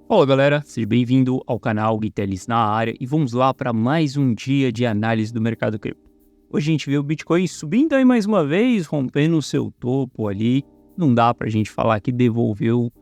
Olá galera, seja bem-vindo ao canal Guitelis na área e vamos lá para mais um dia de análise do mercado cripto. Hoje a gente vê o Bitcoin subindo aí mais uma vez, rompendo o seu topo ali. Não dá para a gente falar que devolveu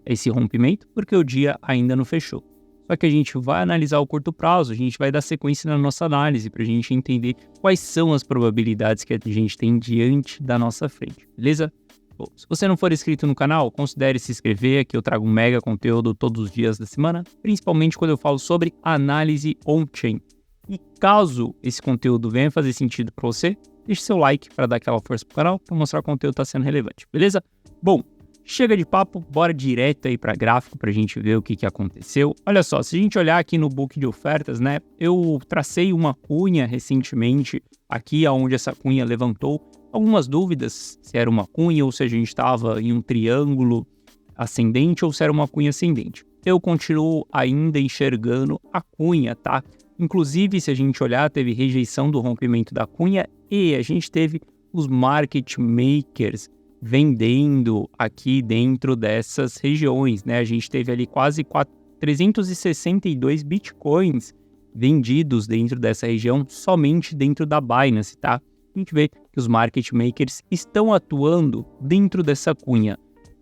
esse rompimento porque o dia ainda não fechou. Só que a gente vai analisar o curto prazo, a gente vai dar sequência na nossa análise para a gente entender quais são as probabilidades que a gente tem diante da nossa frente, beleza? Bom, se você não for inscrito no canal, considere se inscrever, que eu trago um mega conteúdo todos os dias da semana, principalmente quando eu falo sobre análise on-chain. E caso esse conteúdo venha fazer sentido para você, deixe seu like para dar aquela força pro canal, para mostrar que o conteúdo está sendo relevante, beleza? Bom, chega de papo, bora direto aí para gráfico para a gente ver o que aconteceu. Olha só, se a gente olhar aqui no book de ofertas, né, eu tracei uma cunha recentemente aqui aonde essa cunha levantou algumas dúvidas se era uma cunha ou se a gente estava em um triângulo ascendente ou se era uma cunha ascendente. Eu continuo ainda enxergando a cunha, tá? Inclusive, se a gente olhar, teve rejeição do rompimento da cunha e a gente teve os market makers vendendo aqui dentro dessas regiões, né? A gente teve ali quase 362 bitcoins vendidos dentro dessa região, somente dentro da Binance, tá? A gente vê que os market makers estão atuando dentro dessa cunha.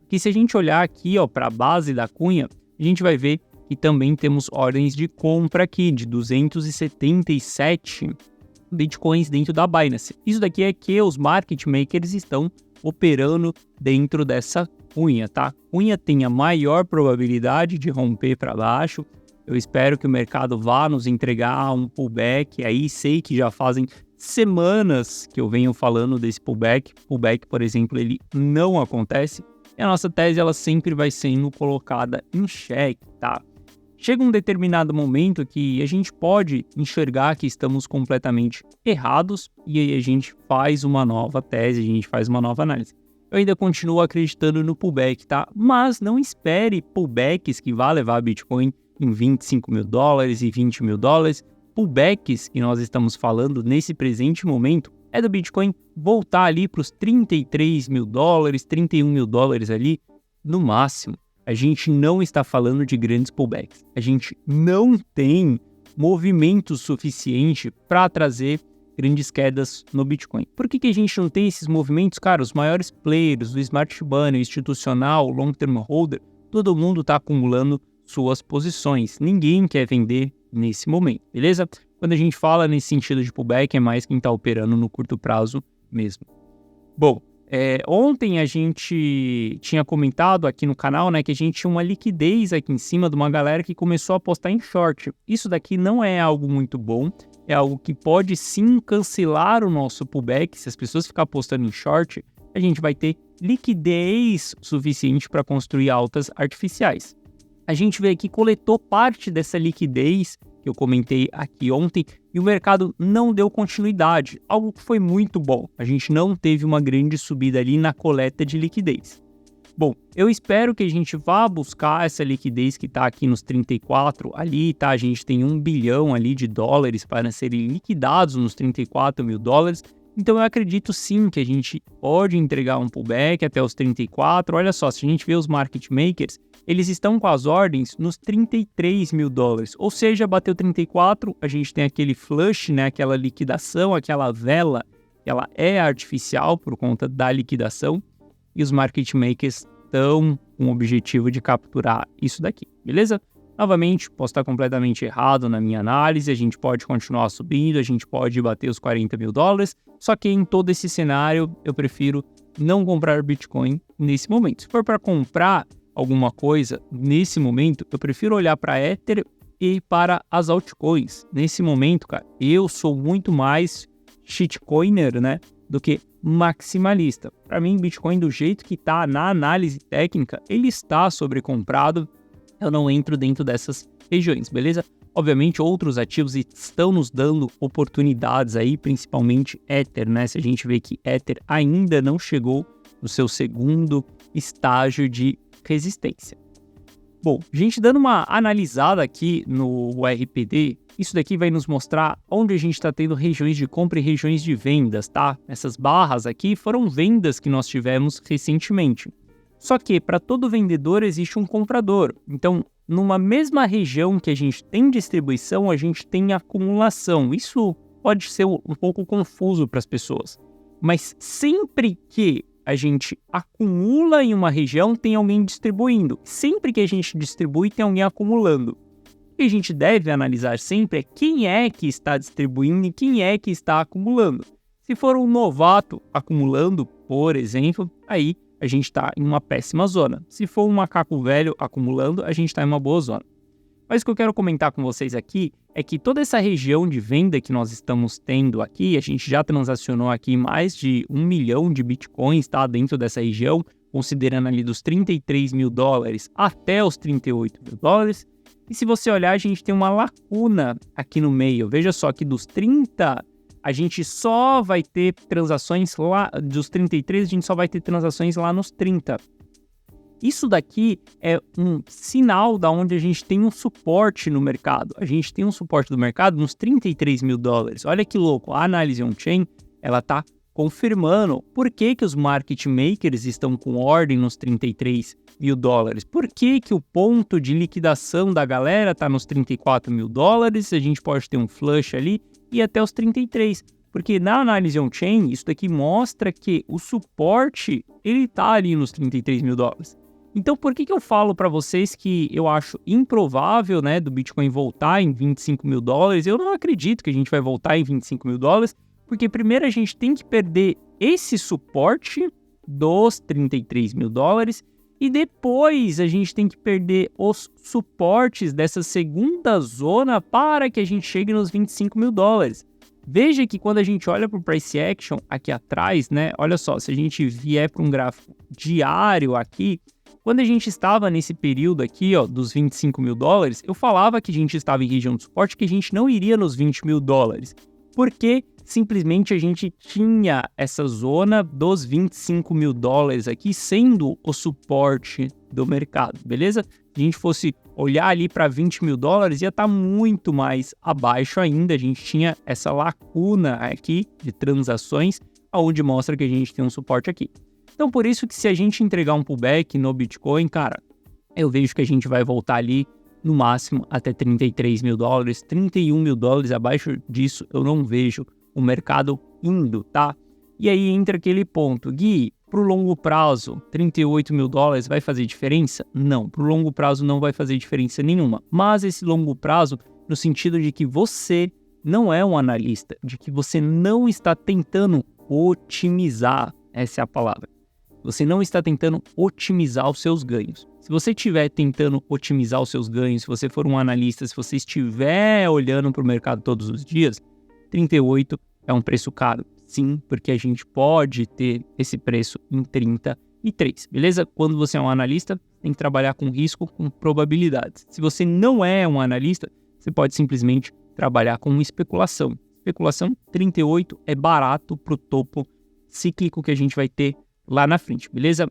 Que se a gente olhar aqui para a base da cunha, a gente vai ver que também temos ordens de compra aqui de 277 bitcoins dentro da Binance. Isso daqui é que os market makers estão operando dentro dessa cunha, tá? Cunha tem a maior probabilidade de romper para baixo. Eu espero que o mercado vá nos entregar um pullback. Aí sei que já fazem semanas que eu venho falando desse pullback. Pullback, por exemplo, ele não acontece. E a nossa tese, ela sempre vai sendo colocada em xeque, tá? Chega um determinado momento que a gente pode enxergar que estamos completamente errados e aí a gente faz uma nova tese, a gente faz uma nova análise. Eu ainda continuo acreditando no pullback, tá? Mas não espere pullbacks que vá levar Bitcoin em 25 mil dólares e 20 mil dólares. Pullbacks que nós estamos falando nesse presente momento é do Bitcoin voltar ali para os 33 mil dólares, 31 mil dólares ali no máximo. A gente não está falando de grandes pullbacks. A gente não tem movimento suficiente para trazer grandes quedas no Bitcoin. Por que a gente não tem esses movimentos? Cara, os maiores players, o smart money, o institucional, o long term holder, todo mundo está acumulando suas posições. Ninguém quer vender nesse momento, beleza? Quando a gente fala nesse sentido de pullback, é mais quem está operando no curto prazo mesmo. Bom, ontem a gente tinha comentado aqui no canal, né, que a gente tinha uma liquidez aqui em cima de uma galera que começou a apostar em short. Isso daqui não é algo muito bom, é algo que pode sim cancelar o nosso pullback. Se as pessoas ficarem apostando em short, a gente vai ter liquidez suficiente para construir altas artificiais. A gente vê aqui, coletou parte dessa liquidez que eu comentei aqui ontem e o mercado não deu continuidade, algo que foi muito bom. A gente não teve uma grande subida ali na coleta de liquidez. Bom, eu espero que a gente vá buscar essa liquidez que está aqui nos 34 ali, tá? A gente tem 1 bilhão ali de dólares para serem liquidados nos 34 mil dólares. Então eu acredito sim que a gente pode entregar um pullback até os 34. Olha só, se a gente vê os market makers, eles estão com as ordens nos 33 mil dólares. Ou seja, bateu 34, a gente tem aquele flush, né, aquela liquidação, aquela vela, ela é artificial por conta da liquidação. E os market makers estão com o objetivo de capturar isso daqui, beleza? Novamente, posso estar completamente errado na minha análise, a gente pode continuar subindo, a gente pode bater os 40 mil dólares, só que em todo esse cenário eu prefiro não comprar Bitcoin nesse momento. Se for para comprar alguma coisa nesse momento, eu prefiro olhar para Ether e para as altcoins. Nesse momento, cara, eu sou muito mais shitcoiner, né, do que maximalista. Para mim, Bitcoin do jeito que está na análise técnica, ele está sobrecomprado. Eu não entro dentro dessas regiões, beleza? Obviamente, outros ativos estão nos dando oportunidades aí, principalmente Ether, né? Se a gente vê que Ether ainda não chegou no seu segundo estágio de resistência. Bom, a gente dando uma analisada aqui no RPD, isso daqui vai nos mostrar onde a gente está tendo regiões de compra e regiões de vendas, tá? Essas barras aqui foram vendas que nós tivemos recentemente. Só que para todo vendedor existe um comprador. Então, numa mesma região que a gente tem distribuição, a gente tem acumulação. Isso pode ser um pouco confuso para as pessoas, mas sempre que a gente acumula em uma região, tem alguém distribuindo. Sempre que a gente distribui, tem alguém acumulando. O que a gente deve analisar sempre é quem é que está distribuindo e quem é que está acumulando. Se for um novato acumulando, por exemplo, aí a gente está em uma péssima zona. Se for um macaco velho acumulando, a gente está em uma boa zona. Mas o que eu quero comentar com vocês aqui é que toda essa região de venda que nós estamos tendo aqui, a gente já transacionou aqui mais de 1 milhão de bitcoins, tá, dentro dessa região, considerando ali dos 33 mil dólares até os 38 mil dólares. E se você olhar, a gente tem uma lacuna aqui no meio. Veja só que dos 30, a gente só vai ter transações lá, dos 33, a gente só vai ter transações lá nos 30. Isso daqui é um sinal da onde a gente tem um suporte no mercado. A gente tem um suporte do mercado nos 33 mil dólares. Olha que louco, a análise on-chain, ela está confirmando por que os market makers estão com ordem nos 33 mil dólares. Por que o ponto de liquidação da galera está nos 34 mil dólares, a gente pode ter um flush ali e até os 33. Porque na análise on-chain, isso daqui mostra que o suporte, ele está ali nos 33 mil dólares. Então, por que eu falo para vocês que eu acho improvável, né, do Bitcoin voltar em 25 mil dólares? Eu não acredito que a gente vai voltar em 25 mil dólares, porque primeiro a gente tem que perder esse suporte dos 33 mil dólares e depois a gente tem que perder os suportes dessa segunda zona para que a gente chegue nos 25 mil dólares. Veja que quando a gente olha para o Price Action aqui atrás, né, olha só, se a gente vier para um gráfico diário aqui, quando a gente estava nesse período aqui, ó, dos 25 mil dólares, eu falava que a gente estava em região de suporte, que a gente não iria nos 20 mil dólares, porque simplesmente a gente tinha essa zona dos 25 mil dólares aqui sendo o suporte do mercado, beleza? Se a gente fosse olhar ali para 20 mil dólares, ia estar muito mais abaixo ainda, a gente tinha essa lacuna aqui de transações, onde mostra que a gente tem um suporte aqui. Então, por isso que se a gente entregar um pullback no Bitcoin, cara, eu vejo que a gente vai voltar ali no máximo até 33 mil dólares, 31 mil dólares, abaixo disso eu não vejo o mercado indo, tá? E aí entra aquele ponto, Gui, pro longo prazo, 38 mil dólares vai fazer diferença? Não, pro longo prazo não vai fazer diferença nenhuma, mas esse longo prazo no sentido de que você não é um analista, de que você não está tentando otimizar, essa é a palavra. Você não está tentando otimizar os seus ganhos. Se você estiver tentando otimizar os seus ganhos, se você for um analista, se você estiver olhando para o mercado todos os dias, 38 é um preço caro. Sim, porque a gente pode ter esse preço em 33, beleza? Quando você é um analista, tem que trabalhar com risco, com probabilidades. Se você não é um analista, você pode simplesmente trabalhar com especulação. Especulação, 38 é barato para o topo cíclico que a gente vai ter lá na frente, beleza?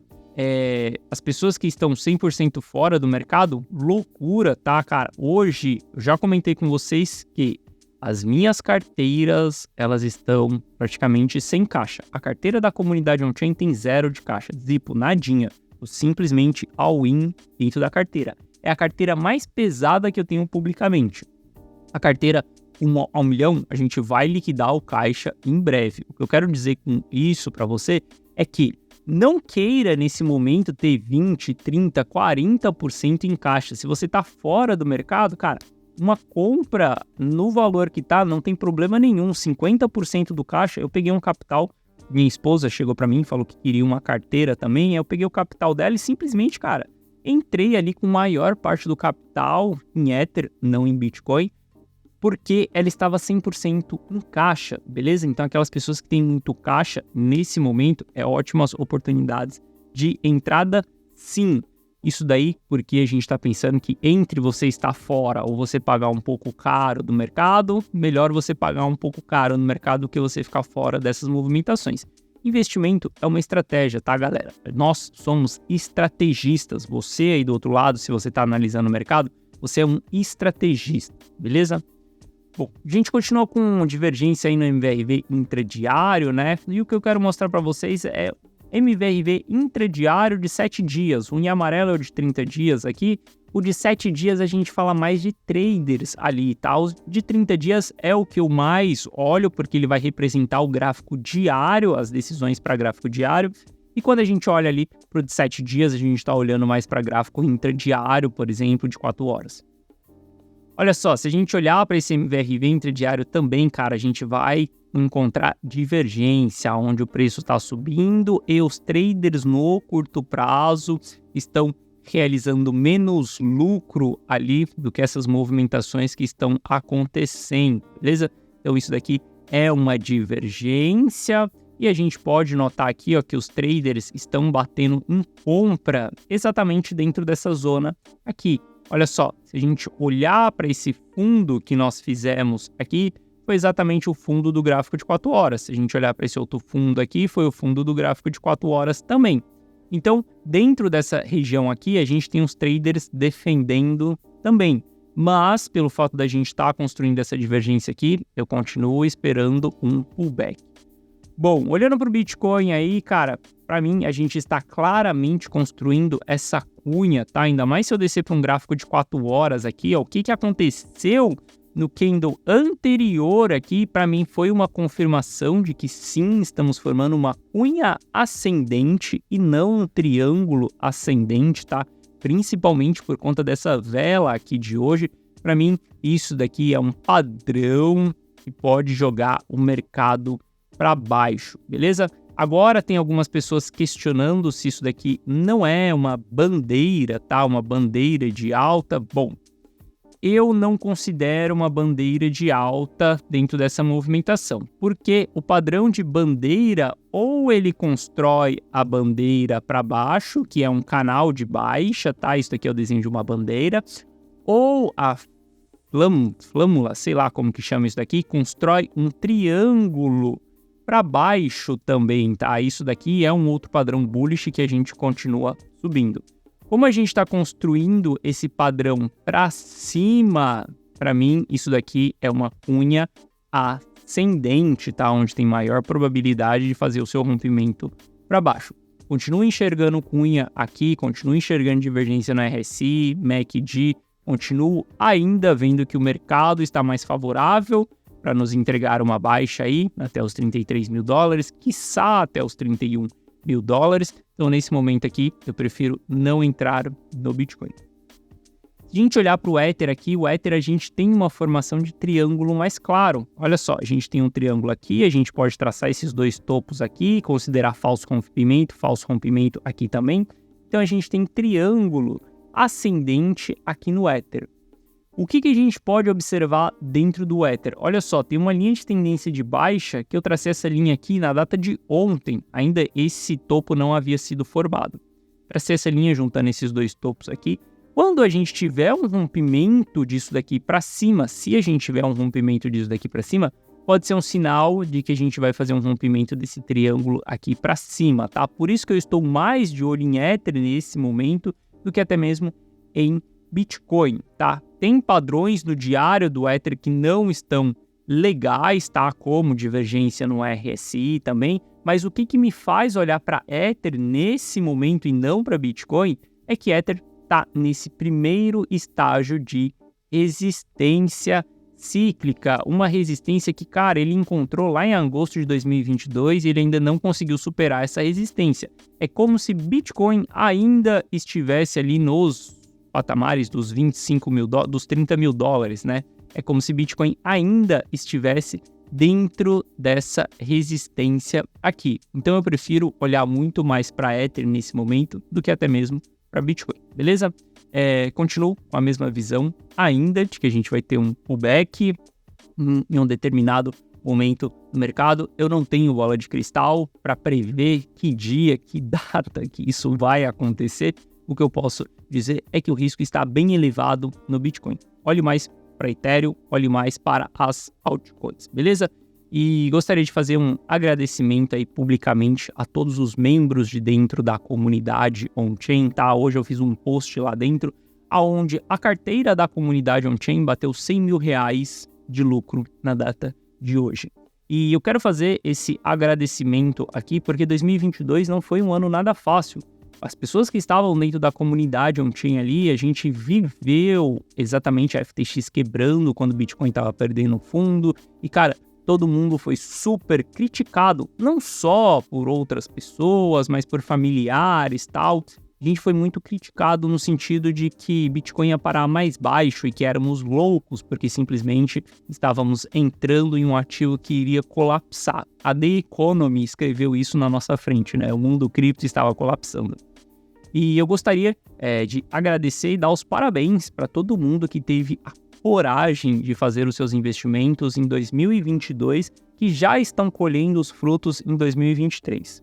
As pessoas que estão 100% fora do mercado, loucura, tá, cara? Hoje, eu já comentei com vocês que as minhas carteiras, elas estão praticamente sem caixa. A carteira da comunidade on-chain tem 0 de caixa, zipo, nadinha. Eu simplesmente all-in dentro da carteira. É a carteira mais pesada que eu tenho publicamente. A carteira 1 ao milhão, a gente vai liquidar o caixa em breve. O que eu quero dizer com isso para você é que não queira, nesse momento, ter 20, 30, 40% em caixa. Se você está fora do mercado, cara, uma compra no valor que tá, não tem problema nenhum. 50% do caixa, eu peguei um capital, minha esposa chegou para mim e falou que queria uma carteira também, eu peguei o capital dela e simplesmente, cara, entrei ali com a maior parte do capital em Ether, não em Bitcoin, porque ela estava 100% em caixa, beleza? Então, aquelas pessoas que têm muito caixa, nesse momento, é ótimas oportunidades de entrada, sim. Isso daí porque a gente está pensando que entre você estar fora ou você pagar um pouco caro do mercado, melhor você pagar um pouco caro no mercado do que você ficar fora dessas movimentações. Investimento é uma estratégia, tá, galera? Nós somos estrategistas. Você aí do outro lado, se você está analisando o mercado, você é um estrategista, beleza? Bom, a gente continua com divergência aí no MVRV intradiário, né? E o que eu quero mostrar para vocês é MVRV intradiário de 7 dias. O em amarelo é o de 30 dias aqui. O de 7 dias a gente fala mais de traders ali, tá? O de 30 dias é o que eu mais olho, porque ele vai representar o gráfico diário, as decisões para gráfico diário. E quando a gente olha ali para o de 7 dias, a gente está olhando mais para gráfico intradiário, por exemplo, de 4 horas. Olha só, se a gente olhar para esse MVRV intradiário também, cara, a gente vai encontrar divergência, onde o preço está subindo e os traders no curto prazo estão realizando menos lucro ali do que essas movimentações que estão acontecendo, beleza? Então isso daqui é uma divergência e a gente pode notar aqui, ó, que os traders estão batendo em compra exatamente dentro dessa zona aqui. Olha só, se a gente olhar para esse fundo que nós fizemos aqui, foi exatamente o fundo do gráfico de 4 horas. Se a gente olhar para esse outro fundo aqui, foi o fundo do gráfico de 4 horas também. Então, dentro dessa região aqui, a gente tem os traders defendendo também. Mas, pelo fato da gente estar construindo essa divergência aqui, eu continuo esperando um pullback. Bom, olhando para o Bitcoin aí, cara, para mim a gente está claramente construindo essa cunha, tá? Ainda mais se eu descer para um gráfico de 4 horas aqui, ó, o que aconteceu no candle anterior aqui, para mim foi uma confirmação de que sim, estamos formando uma cunha ascendente e não um triângulo ascendente, tá? Principalmente por conta dessa vela aqui de hoje. Para mim, isso daqui é um padrão que pode jogar o mercado para baixo, beleza? Agora tem algumas pessoas questionando se isso daqui não é uma bandeira, tá? Uma bandeira de alta. Bom, eu não considero uma bandeira de alta dentro dessa movimentação, porque o padrão de bandeira, ou ele constrói a bandeira para baixo, que é um canal de baixa, tá? Isso daqui é o desenho de uma bandeira, ou a flâmula, sei lá como que chama isso daqui, constrói um triângulo para baixo também, tá? Isso daqui é um outro padrão bullish que a gente continua subindo. Como a gente está construindo esse padrão para cima, para mim, isso daqui é uma cunha ascendente, tá? Onde tem maior probabilidade de fazer o seu rompimento para baixo. Continuo enxergando cunha aqui, continuo enxergando divergência no RSI, MACD, continuo ainda vendo que o mercado está mais favorável para nos entregar uma baixa aí até os 33 mil dólares, quiçá até os 31 mil dólares. Então, nesse momento aqui, eu prefiro não entrar no Bitcoin. Se a gente olhar para o Ether aqui, o Ether a gente tem uma formação de triângulo mais claro. Olha só, a gente tem um triângulo aqui, a gente pode traçar esses dois topos aqui, considerar falso rompimento aqui também. Então, a gente tem triângulo ascendente aqui no Ether. O que a gente pode observar dentro do Ether? Olha só, tem uma linha de tendência de baixa que eu tracei essa linha aqui na data de ontem. Ainda esse topo não havia sido formado. Tracei essa linha juntando esses dois topos aqui. Quando a gente tiver um rompimento disso daqui para cima, se a gente tiver um rompimento disso daqui para cima, pode ser um sinal de que a gente vai fazer um rompimento desse triângulo aqui para cima, tá? Por isso que eu estou mais de olho em Ether nesse momento do que até mesmo em Bitcoin, tá? Tem padrões no diário do Ether que não estão legais, tá? Como divergência no RSI também, mas o que me faz olhar para Ether nesse momento e não para Bitcoin é que Ether tá nesse primeiro estágio de resistência cíclica, uma resistência que, cara, ele encontrou lá em agosto de 2022 e ele ainda não conseguiu superar essa resistência. É como se Bitcoin ainda estivesse ali nos patamares dos 25 mil, dos 30 mil dólares, né? É como se Bitcoin ainda estivesse dentro dessa resistência aqui. Então eu prefiro olhar muito mais para Ether nesse momento do que até mesmo para Bitcoin, beleza? Continuo com a mesma visão ainda de que a gente vai ter um pullback em um determinado momento no mercado. Eu não tenho bola de cristal para prever que dia, que data que isso vai acontecer. O que eu posso dizer é que o risco está bem elevado no Bitcoin. Olhe mais para Ethereum, olhe mais para as altcoins, beleza? E gostaria de fazer um agradecimento aí publicamente a todos os membros de dentro da comunidade on-chain, tá? Hoje eu fiz um post lá dentro, onde a carteira da comunidade on-chain bateu 100 mil reais de lucro na data de hoje. E eu quero fazer esse agradecimento aqui porque 2022 não foi um ano nada fácil. as pessoas que estavam dentro da comunidade on-chain ali, a gente viveu exatamente a FTX quebrando quando o Bitcoin estava perdendo fundo. E, cara, todo mundo foi super criticado, não só por outras pessoas, mas por familiares e tal. A gente foi muito criticado no sentido de que Bitcoin ia parar mais baixo e que éramos loucos, porque simplesmente estávamos entrando em um ativo que iria colapsar. A The Economy escreveu isso na nossa frente, né? O mundo cripto estava colapsando. E eu gostaria de agradecer e dar os parabéns para todo mundo que teve a coragem de fazer os seus investimentos em 2022, que já estão colhendo os frutos em 2023.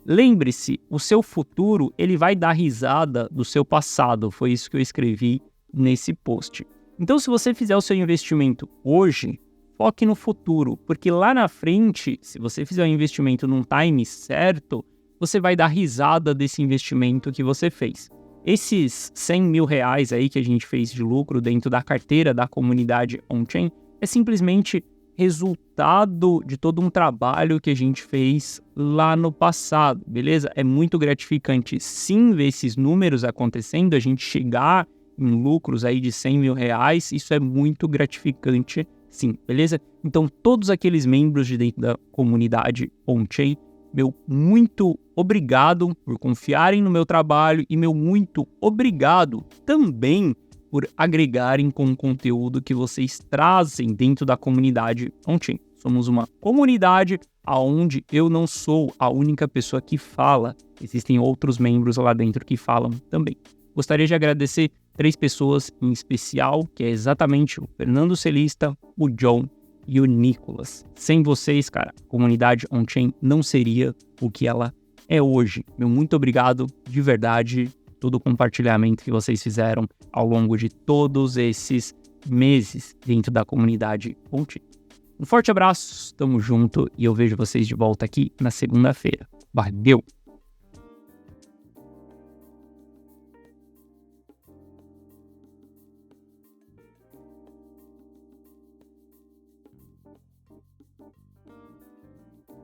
Lembre-se, o seu futuro ele vai dar risada do seu passado, foi isso que eu escrevi nesse post. Então, se você fizer o seu investimento hoje, foque no futuro, porque lá na frente, se você fizer o investimento num time certo, você vai dar risada desse investimento que você fez. Esses 100 mil reais aí que a gente fez de lucro dentro da carteira da comunidade on-chain é simplesmente resultado de todo um trabalho que a gente fez lá no passado, beleza? É muito gratificante sim ver esses números acontecendo, a gente chegar em lucros aí de 100 mil reais, isso é muito gratificante sim, beleza? Então todos aqueles membros de dentro da comunidade on-chain, meu muito obrigado por confiarem no meu trabalho e meu muito obrigado também por agregarem com o conteúdo que vocês trazem dentro da comunidade on-chain. Somos uma comunidade onde eu não sou a única pessoa que fala, existem outros membros lá dentro que falam também. Gostaria de agradecer 3 pessoas em especial, que é exatamente o Fernando Celista, o John e o Nicolas. Sem vocês, cara, a comunidade on-chain não seria o que ela é hoje. Meu muito obrigado, de verdade, todo o compartilhamento que vocês fizeram ao longo de todos esses meses dentro da comunidade on-chain. Um forte abraço, tamo junto e eu vejo vocês de volta aqui na segunda-feira. Valeu!